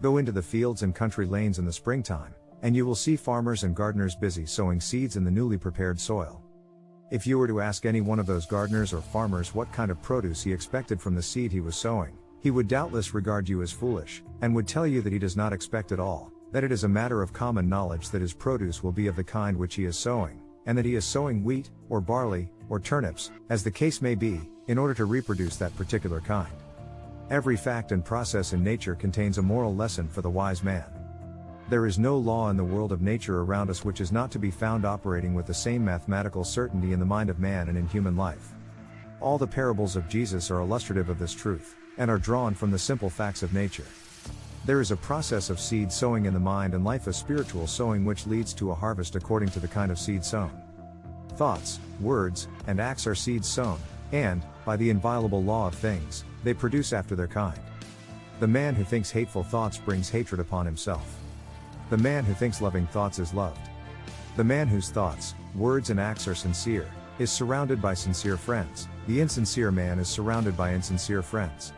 Go into the fields and country lanes in the springtime, and you will see farmers and gardeners busy sowing seeds in the newly prepared soil. If you were to ask any one of those gardeners or farmers what kind of produce he expected from the seed he was sowing, he would doubtless regard you as foolish, and would tell you that he does not expect at all, that it is a matter of common knowledge that his produce will be of the kind which he is sowing, and that he is sowing wheat, or barley, or turnips, as the case may be, in order to reproduce that particular kind. Every fact and process in nature contains a moral lesson for the wise man. There is no law in the world of nature around us which is not to be found operating with the same mathematical certainty in the mind of man and in human life. All the parables of Jesus are illustrative of this truth, and are drawn from the simple facts of nature. There is a process of seed sowing in the mind and life of spiritual sowing which leads to a harvest according to the kind of seed sown. Thoughts, words, and acts are seeds sown, and, by the inviolable law of things, they produce after their kind. The man who thinks hateful thoughts brings hatred upon himself. The man who thinks loving thoughts is loved. The man whose thoughts, words and acts are sincere, is surrounded by sincere friends. The insincere man is surrounded by insincere friends.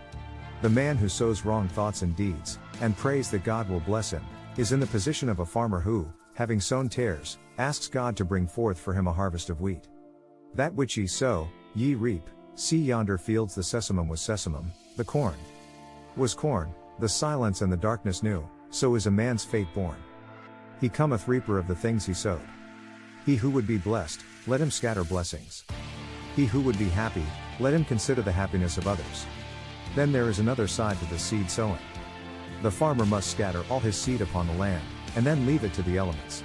The man who sows wrong thoughts and deeds, and prays that God will bless him, is in the position of a farmer who, having sown tares, asks God to bring forth for him a harvest of wheat. That which ye sow, ye reap. See yonder fields, the sesamum was sesamum, the corn was corn, the silence and the darkness knew, so is a man's fate born. He cometh reaper of the things he sowed. He who would be blessed, let him scatter blessings. He who would be happy, let him consider the happiness of others. Then there is another side to the seed sowing. The farmer must scatter all his seed upon the land, and then leave it to the elements.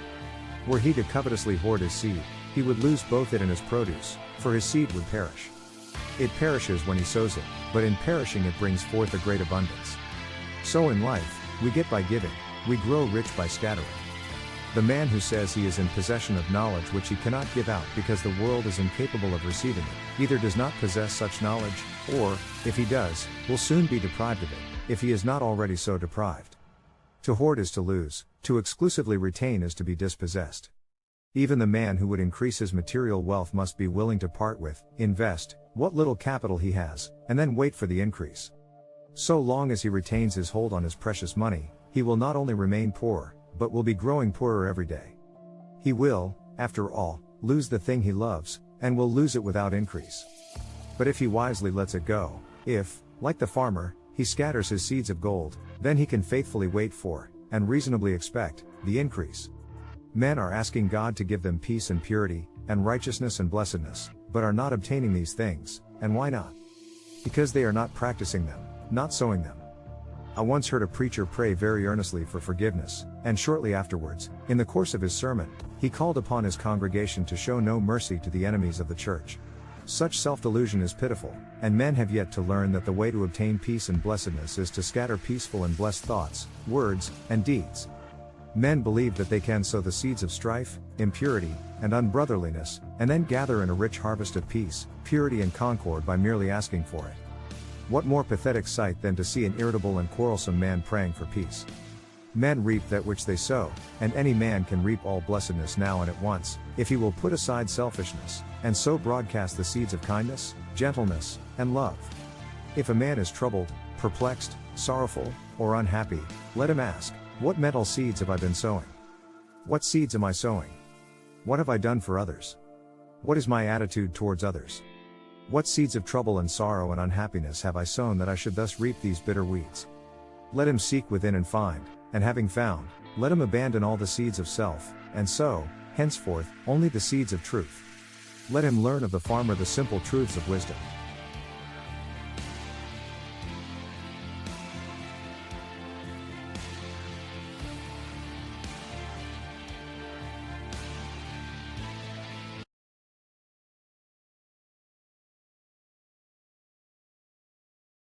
Were he to covetously hoard his seed, he would lose both it and his produce, for his seed would perish. It perishes when he sows it, but in perishing it brings forth a great abundance. So in life, we get by giving, we grow rich by scattering. The man who says he is in possession of knowledge which he cannot give out because the world is incapable of receiving it, either does not possess such knowledge, or, if he does, will soon be deprived of it, if he is not already so deprived. To hoard is to lose, to exclusively retain is to be dispossessed. Even the man who would increase his material wealth must be willing to part with, invest, what little capital he has, and then wait for the increase. So long as he retains his hold on his precious money, he will not only remain poor, but will be growing poorer every day. He will, after all, lose the thing he loves, and will lose it without increase. But if he wisely lets it go, if, like the farmer, he scatters his seeds of gold, then he can faithfully wait for, and reasonably expect, the increase. Men are asking God to give them peace and purity, and righteousness and blessedness, but are not obtaining these things, and why not? Because they are not practicing them, not sowing them. I once heard a preacher pray very earnestly for forgiveness, and shortly afterwards, in the course of his sermon, he called upon his congregation to show no mercy to the enemies of the church. Such self-delusion is pitiful, and men have yet to learn that the way to obtain peace and blessedness is to scatter peaceful and blessed thoughts, words, and deeds. Men believe that they can sow the seeds of strife, impurity, and unbrotherliness, and then gather in a rich harvest of peace, purity and concord by merely asking for it. What more pathetic sight than to see an irritable and quarrelsome man praying for peace? Men reap that which they sow, and any man can reap all blessedness now and at once, if he will put aside selfishness, and so broadcast the seeds of kindness, gentleness, and love. If a man is troubled, perplexed, sorrowful, or unhappy, let him ask, what mental seeds have I been sowing? What seeds am I sowing? What have I done for others? What is my attitude towards others? What seeds of trouble and sorrow and unhappiness have I sown that I should thus reap these bitter weeds? Let him seek within and find, and having found, let him abandon all the seeds of self, and sow, henceforth, only the seeds of truth. Let him learn of the farmer the simple truths of wisdom.